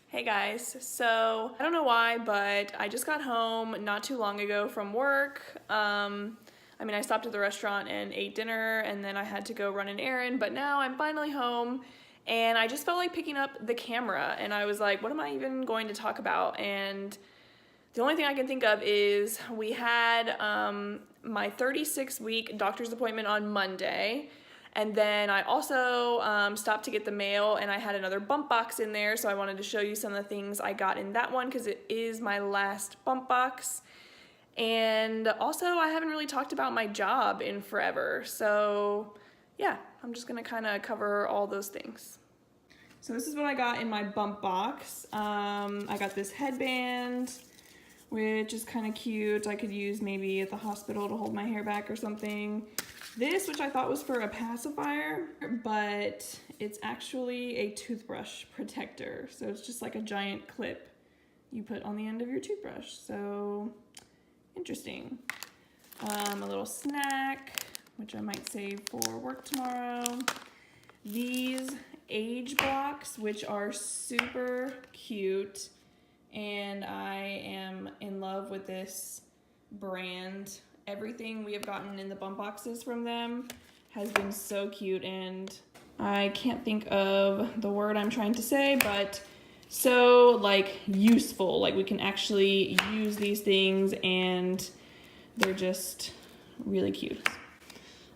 Hey guys, so I don't know why, but I just got home not too long ago from work. I stopped at the restaurant and ate dinner, and then I had to go run an errand, but now I'm finally home, and I just felt like picking up the camera, and I was like, what am I even going to talk about? And the only thing I can think of is we had my 36-week doctor's appointment on Monday. And then I also stopped to get the mail, and I had another bump box in there, so I wanted to show you some of the things I got in that one because it is my last bump box. And also, I haven't really talked about my job in forever, so yeah, I'm just gonna kind of cover all those things. So this is what I got in my bump box. I got this headband, which is kind of cute. I could use maybe at the hospital to hold my hair back or something. This, which I thought was for a pacifier, but it's actually a toothbrush protector. So it's just like a giant clip you put on the end of your toothbrush. So interesting. A little snack, which I might save for work tomorrow. These age blocks, which are super cute. And I am in love with this brand. Everything we have gotten in the bump boxes from them has been so cute, and I can't think of the word I'm trying to say, but so like useful. Like we can actually use these things and they're just really cute.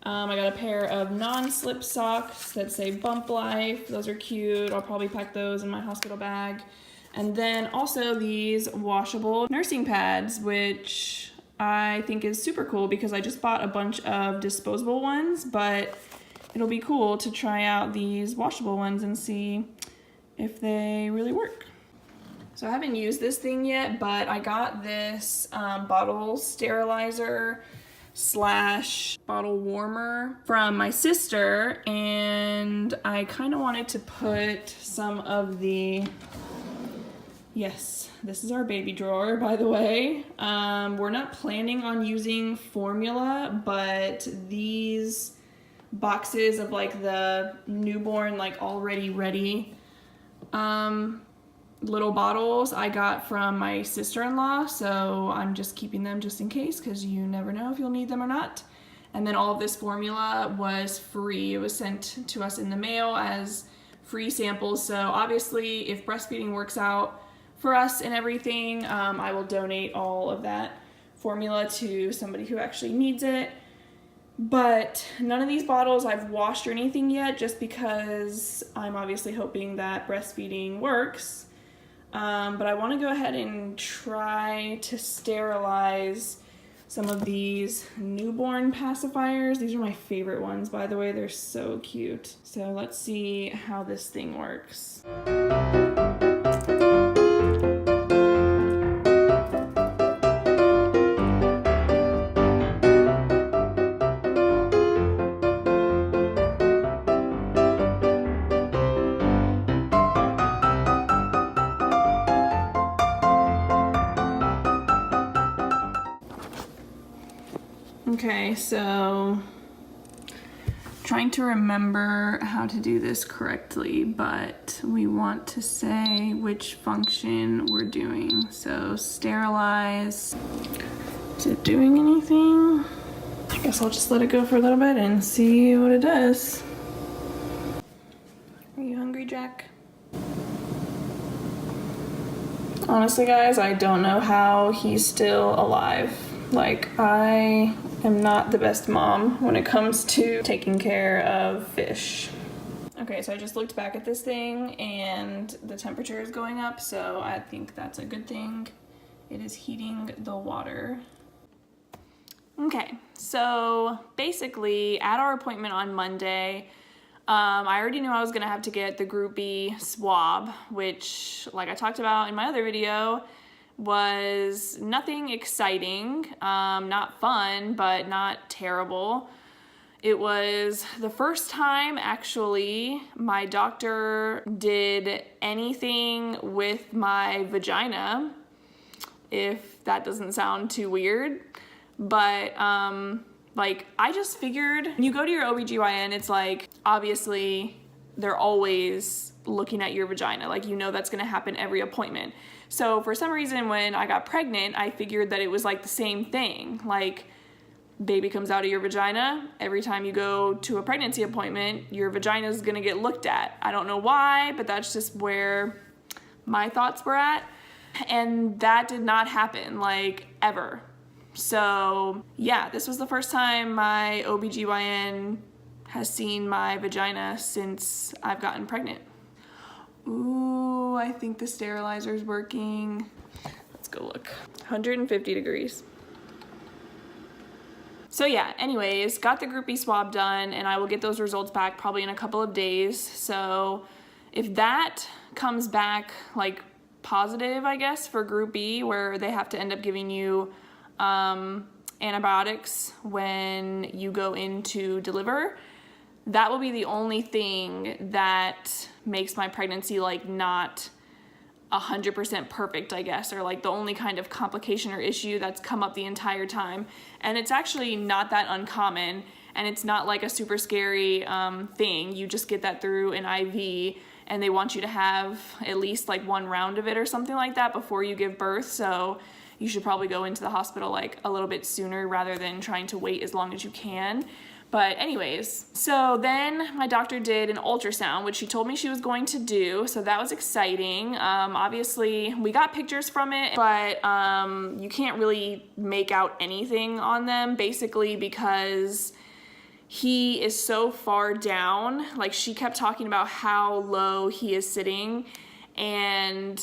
I got a pair of non-slip socks that say Bump Life. Those are cute. I'll probably pack those in my hospital bag. And then also these washable nursing pads, which I think is super cool because I just bought a bunch of disposable ones, but it'll be cool to try out these washable ones and see if they really work. So I haven't used this thing yet, but I got this bottle sterilizer slash bottle warmer from my sister, and I kind of wanted to put some of the Yes, this is our baby drawer, by the way. We're not planning on using formula, but these boxes of like the newborn, like already ready little bottles I got from my sister-in-law, so I'm just keeping them just in case because you never know if you'll need them or not. And then all of this formula was free. It was sent to us in the mail as free samples, so obviously if breastfeeding works out for us and everything, I will donate all of that formula to somebody who actually needs it. But none of these bottles I've washed or anything yet, just because I'm obviously hoping that breastfeeding works. But I want to go ahead and try to sterilize some of these newborn pacifiers. These are my favorite ones, by the way. They're so cute. So let's see how this thing works. Okay, so trying to remember how to do this correctly, but we want to say which function we're doing. So sterilize. Is it doing anything? I guess I'll just let it go for a little bit and see what it does. Are you hungry, Jack? Honestly, guys, I don't know how he's still alive. Like, I am not the best mom when it comes to taking care of fish. Okay, so I just looked back at this thing and the temperature is going up, so I think that's a good thing. It is heating the water. Okay, so basically at our appointment on Monday, I already knew I was gonna have to get the Group B swab, which, like I talked about in my other video, was nothing exciting, not fun, but not terrible. It was the first time, actually, my doctor did anything with my vagina, if that doesn't sound too weird. But, like, I just figured when you go to your OBGYN, it's like, obviously, they're always looking at your vagina. Like, you know that's gonna happen every appointment. So for some reason, when I got pregnant, I figured that it was like the same thing. Like, baby comes out of your vagina, every time you go to a pregnancy appointment, your vagina is gonna get looked at. I don't know why, but that's just where my thoughts were at. And that did not happen, like, ever. So yeah, this was the first time my OBGYN has seen my vagina since I've gotten pregnant. Ooh, I think the sterilizer's working. Let's go look. 150 degrees. So yeah, anyways, got the Group B swab done, and I will get those results back probably in a couple of days. So if that comes back like positive, I guess, for Group B, where they have to end up giving you antibiotics when you go in to deliver, that will be the only thing that makes my pregnancy like not 100% perfect, I guess, or like the only kind of complication or issue that's come up the entire time. And it's actually not that uncommon, and it's not like a super scary thing. You just get that through an IV, and they want you to have at least like 1 round of it or something like that before you give birth. So you should probably go into the hospital like a little bit sooner rather than trying to wait as long as you can. But anyways, so then my doctor did an ultrasound, which she told me she was going to do, so that was exciting. Obviously, we got pictures from it, but you can't really make out anything on them, basically because he is so far down. Like, she kept talking about how low he is sitting, and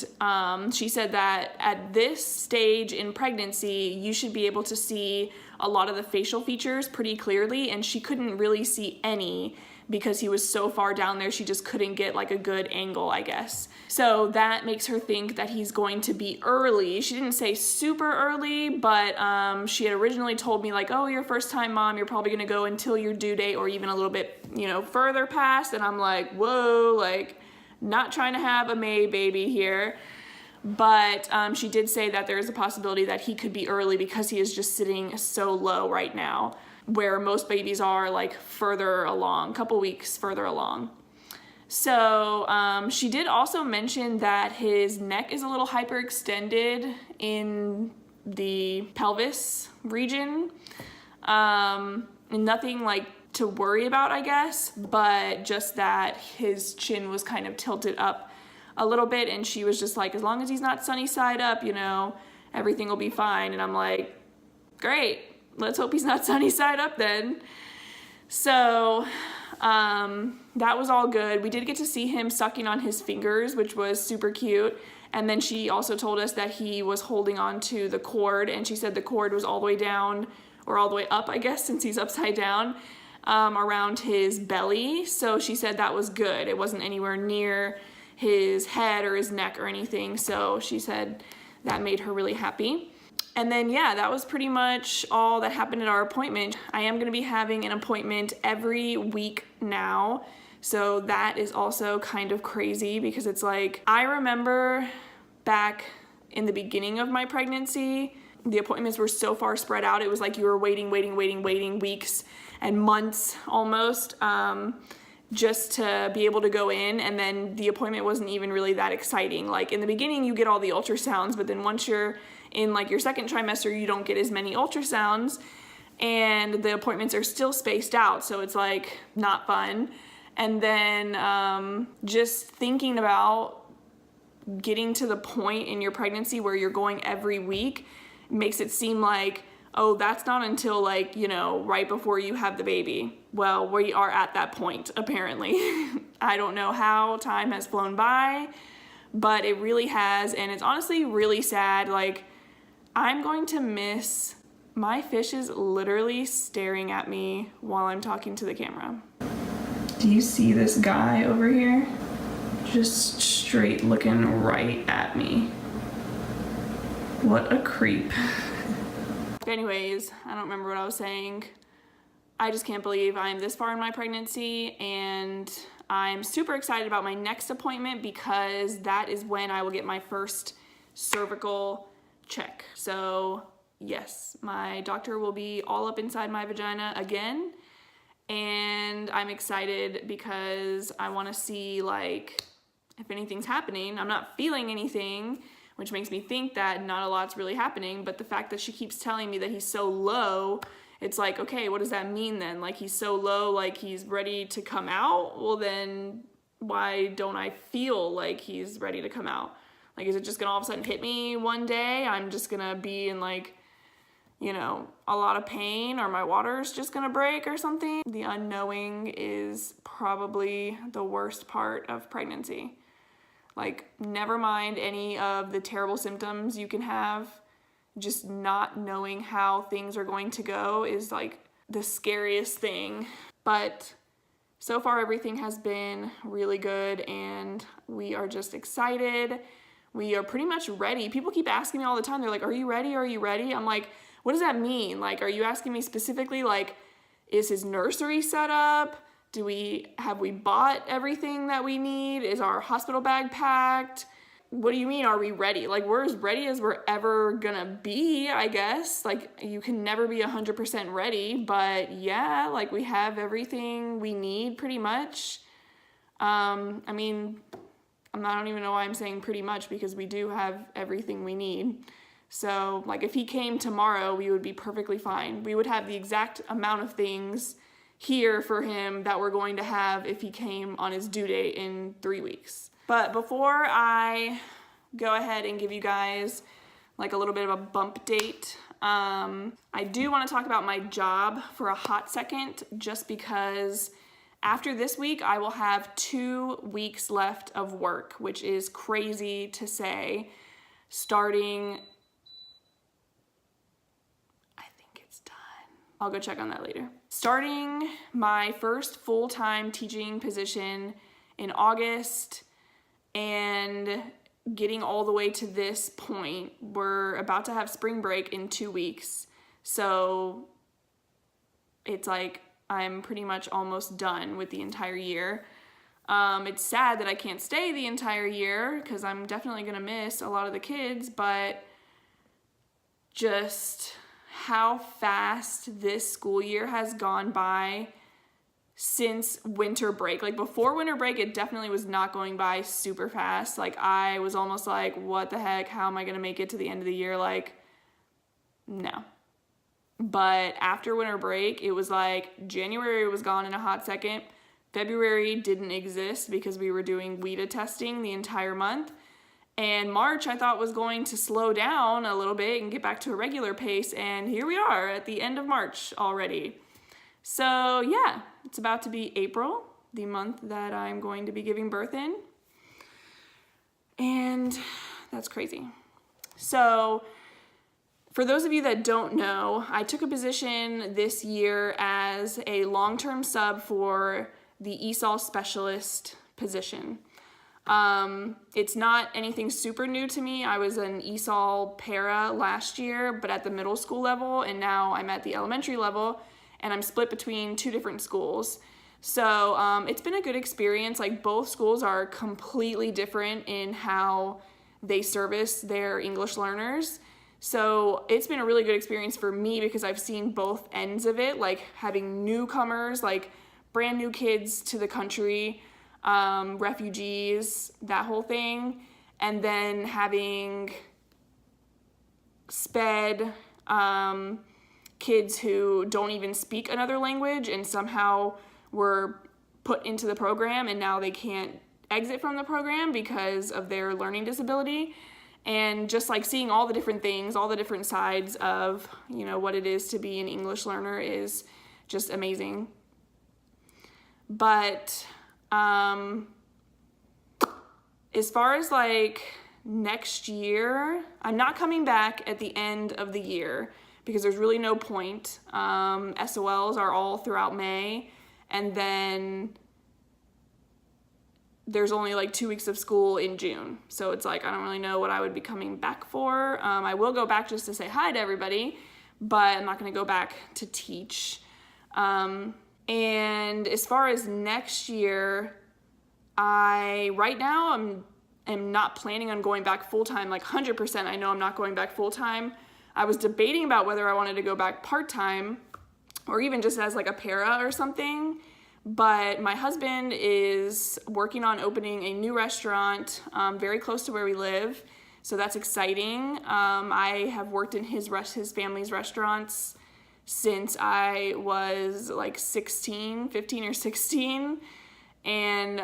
she said that at this stage in pregnancy, you should be able to see a lot of the facial features pretty clearly, and she couldn't really see any because he was so far down there. She just couldn't get like a good angle, I guess. So that makes her think that he's going to be early. She didn't say super early, but she had originally told me like, oh, your first time mom, you're probably gonna go until your due date or even a little bit, you know, further past. And I'm like, whoa, like, not trying to have a May baby here. But she did say that there is a possibility that he could be early because he is just sitting so low right now, where most babies are like further along, a couple weeks further along. So she did also mention that his neck is a little hyperextended in the pelvis region. Nothing like to worry about, I guess, but just that his chin was kind of tilted up a little bit, and she was just like, as long as he's not sunny side up, you know, everything will be fine. And I'm like, great, let's hope he's not sunny side up then. So that was all good. We did get to see him sucking on his fingers, which was super cute. And then she also told us that he was holding on to the cord, and she said the cord was all the way down, or all the way up, I guess, since he's upside down, around his belly. So she said that was good. It wasn't anywhere near his head or his neck or anything. So she said that made her really happy. And then yeah, that was pretty much all that happened at our appointment. I am going to be having an appointment every week now. So that is also kind of crazy because it's like, I remember back in the beginning of my pregnancy, the appointments were so far spread out. It was like you were waiting weeks and months almost, just to be able to go in, and then the appointment wasn't even really that exciting. Like in the beginning you get all the ultrasounds, but then once you're in like your second trimester, you don't get as many ultrasounds, and the appointments are still spaced out, so it's like not fun. And then just thinking about getting to the point in your pregnancy where you're going every week makes it seem like, oh, that's not until like, you know, right before you have the baby. Well, we are at that point, apparently. I don't know how time has flown by, but it really has, and it's honestly really sad. Like, I'm going to miss, my fish is literally staring at me while I'm talking to the camera. Do you see this guy over here? Just straight looking right at me. What a creep. Anyways, I don't remember what I was saying. I just can't believe I'm this far in my pregnancy, and I'm super excited about my next appointment because that is when I will get my first cervical check. So yes, my doctor will be all up inside my vagina again, and I'm excited because I want to see like if anything's happening. I'm not feeling anything, which makes me think that not a lot's really happening, but the fact that she keeps telling me that he's so low, it's like, okay, what does that mean then? Like, he's so low, like he's ready to come out? Well, then why don't I feel like he's ready to come out? Like, is it just gonna all of a sudden hit me one day? I'm just gonna be in like, you know, a lot of pain, or my water's just gonna break or something? The unknowing is probably the worst part of pregnancy. Like, never mind any of the terrible symptoms you can have, just not knowing how things are going to go is like the scariest thing. But so far everything has been really good, and we are just excited. We are pretty much ready. People keep asking me all the time, they're like, are you ready? Are you ready? I'm like, what does that mean? Like, are you asking me specifically, like, is his nursery set up? Have we bought everything that we need? Is our hospital bag packed? What do you mean, are we ready? Like, we're as ready as we're ever gonna be, I guess. Like, you can never be 100% ready, but yeah, like, we have everything we need pretty much. I mean, I don't even know why I'm saying pretty much, because we do have everything we need. So, like, if he came tomorrow, we would be perfectly fine. We would have the exact amount of things here for him that we're going to have if he came on his due date in 3 weeks. But before I go ahead and give you guys like a little bit of a bump date, I do want to talk about my job for a hot second, just because after this week I will have 2 weeks left of work, which is crazy to say. Starting, I think it's done. I'll go check on that later. Starting my first full-time teaching position in August, and getting all the way to this point. We're about to have spring break in 2 weeks, so it's like I'm pretty much almost done with the entire year. It's sad that I can't stay the entire year, because I'm definitely gonna miss a lot of the kids, but just how fast this school year has gone by since winter break. Like, before winter break, it definitely was not going by super fast. Like, I was almost like, what the heck, how am I gonna make it to the end of the year? Like, no. But after winter break, it was like January was gone in a hot second. February didn't exist because we were doing WIDA testing the entire month. And March, I thought, was going to slow down a little bit and get back to a regular pace, and here we are at the end of March already. So yeah, it's about to be April, the month that I'm going to be giving birth in, and that's crazy. So for those of you that don't know, I took a position this year as a long-term sub for the ESOL specialist position. It's not anything super new to me. I was an ESOL para last year, but at the middle school level, and now I'm at the elementary level, and I'm split between 2 different schools. So it's been a good experience. Like, both schools are completely different in how they service their English learners. So it's been a really good experience for me, because I've seen both ends of it, like having newcomers, like brand new kids to the country, refugees, that whole thing, and then having sped kids who don't even speak another language and somehow were put into the program, and now they can't exit from the program because of their learning disability. And just like seeing all the different things, all the different sides of, you know, what it is to be an English learner is just amazing. But as far as like next year, I'm not coming back at the end of the year, because there's really no point. SOLs are all throughout May, and then there's only like 2 weeks of school in June. So it's like, I don't really know what I would be coming back for. I will go back just to say hi to everybody, but I'm not gonna go back to teach. And as far as next year, right now am not planning on going back full-time, like 100%. I know I'm not going back full-time. I was debating about whether I wanted to go back part-time, or even just as like a para or something. But my husband is working on opening a new restaurant very close to where we live, so that's exciting. I have worked in his family's restaurants since I was like 15 or 16, and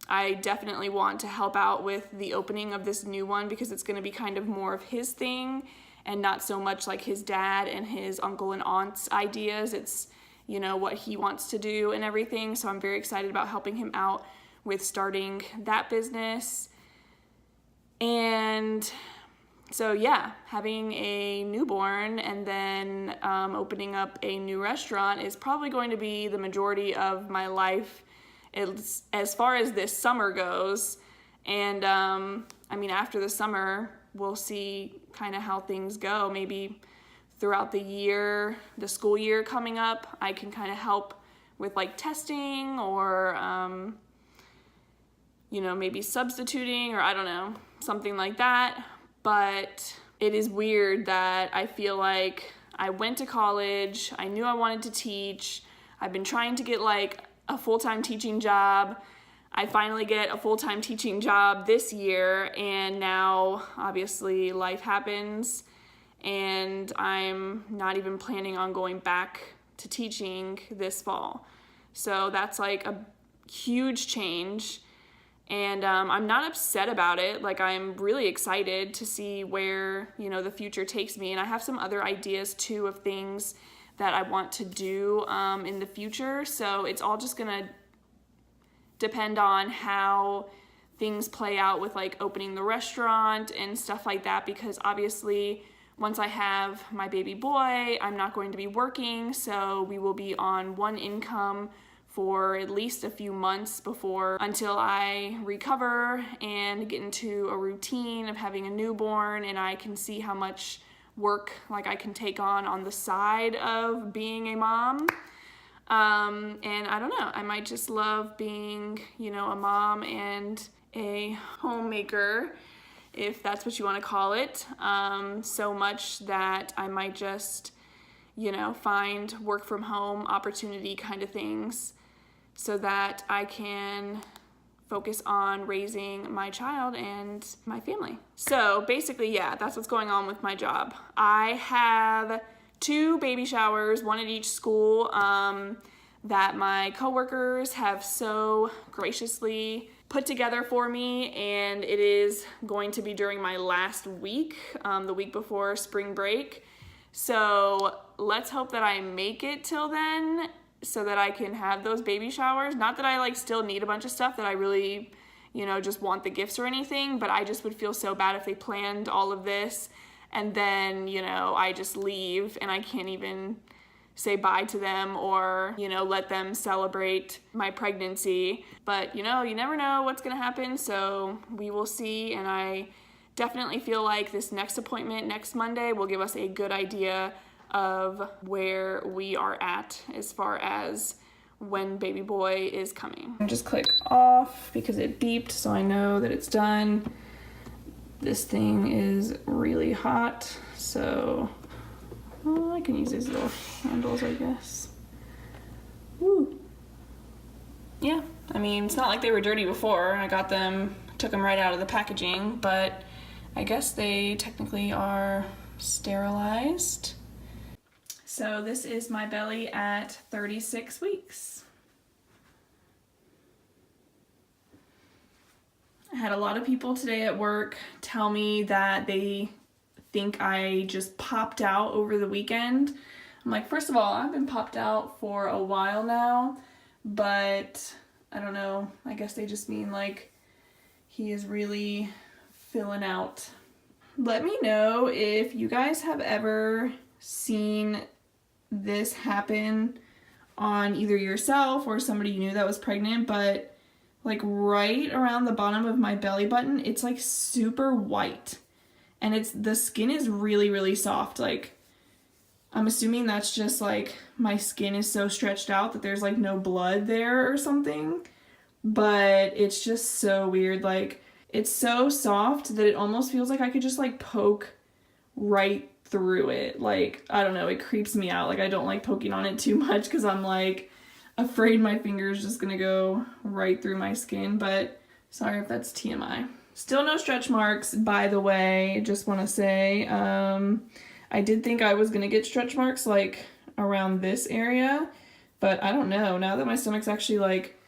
I definitely want to help out with the opening of this new one because it's going to be kind of more of his thing and not so much like his dad and his uncle and aunt's ideas. It's, you know, what he wants to do and everything. So I'm very excited about helping him out with starting that business. And so yeah, having a newborn and then opening up a new restaurant is probably going to be the majority of my life as far as this summer goes. And I mean, after the summer, we'll see kind of how things go. Maybe throughout the year, the school year coming up, I can kind of help with like testing or, you know, maybe substituting or I don't know, something like that. But it is weird that I feel like I went to college, I knew I wanted to teach, I've been trying to get like a full-time teaching job. I finally get a full-time teaching job this year, and now obviously life happens and I'm not even planning on going back to teaching this fall. So that's like a huge change, and I'm not upset about it. Like, I'm really excited to see where, you know, the future takes me, and I have some other ideas too of things that I want to do in the future. So it's all just gonna depend on how things play out with like opening the restaurant and stuff like that, because obviously once I have my baby boy, I'm not going to be working, so we will be on one income for at least a few months until I recover and get into a routine of having a newborn, and I can see how much work like I can take on the side of being a mom. And I don't know, I might just love being, you know, a mom and a homemaker, if that's what you want to call it, so much that I might just, you know, find work from home opportunity kind of things so that I can focus on raising my child and my family. So basically, yeah, that's what's going on with my job. I have 2 baby showers, one at each school, that my coworkers have so graciously put together for me, and it is going to be during my last week, the week before spring break. So let's hope that I make it till then so that I can have those baby showers. Not that I like still need a bunch of stuff, that I really, you know, just want the gifts or anything, but I just would feel so bad if they planned all of this and then, you know, I just leave and I can't even say bye to them or, you know, let them celebrate my pregnancy. But, you know, you never know what's gonna happen, so we will see. And I definitely feel like this next appointment next Monday will give us a good idea of where we are at as far as when baby boy is coming. And just click off because it beeped, so I know that it's done. This thing is really hot, so I can use these little handles, I guess. Woo. Yeah, I mean, it's not like they were dirty before. I got them, took them right out of the packaging, but I guess they technically are sterilized. So this is my belly at 36 weeks. I had a lot of people today at work tell me that they think I just popped out over the weekend. I'm like, first of all, I've been popped out for a while now, but I don't know. I guess they just mean like he is really filling out. Let me know if you guys have ever seen this happen on either yourself or somebody you knew that was pregnant, but like right around the bottom of my belly button, it's like super white. And the skin is really, really soft. Like, I'm assuming that's just like my skin is so stretched out that there's like no blood there or something. But it's just so weird. Like, it's so soft that it almost feels like I could just like poke right through it. Like, I don't know, it creeps me out. Like, I don't like poking on it too much because I'm like afraid my finger's just gonna go right through my skin, but sorry if that's TMI. Still no stretch marks, by the way, just want to say. I did think I was gonna get stretch marks like around this area, but I don't know. Now that my stomach's actually like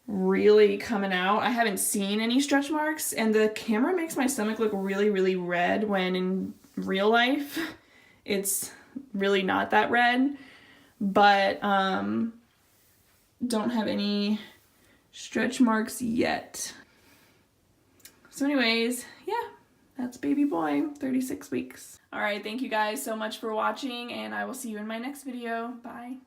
really coming out, I haven't seen any stretch marks, and the camera makes my stomach look really, really red when in real life it's really not that red. But don't have any stretch marks yet. So anyways, yeah, that's baby boy, 36 weeks. All right, thank you guys so much for watching, and I will see you in my next video. Bye.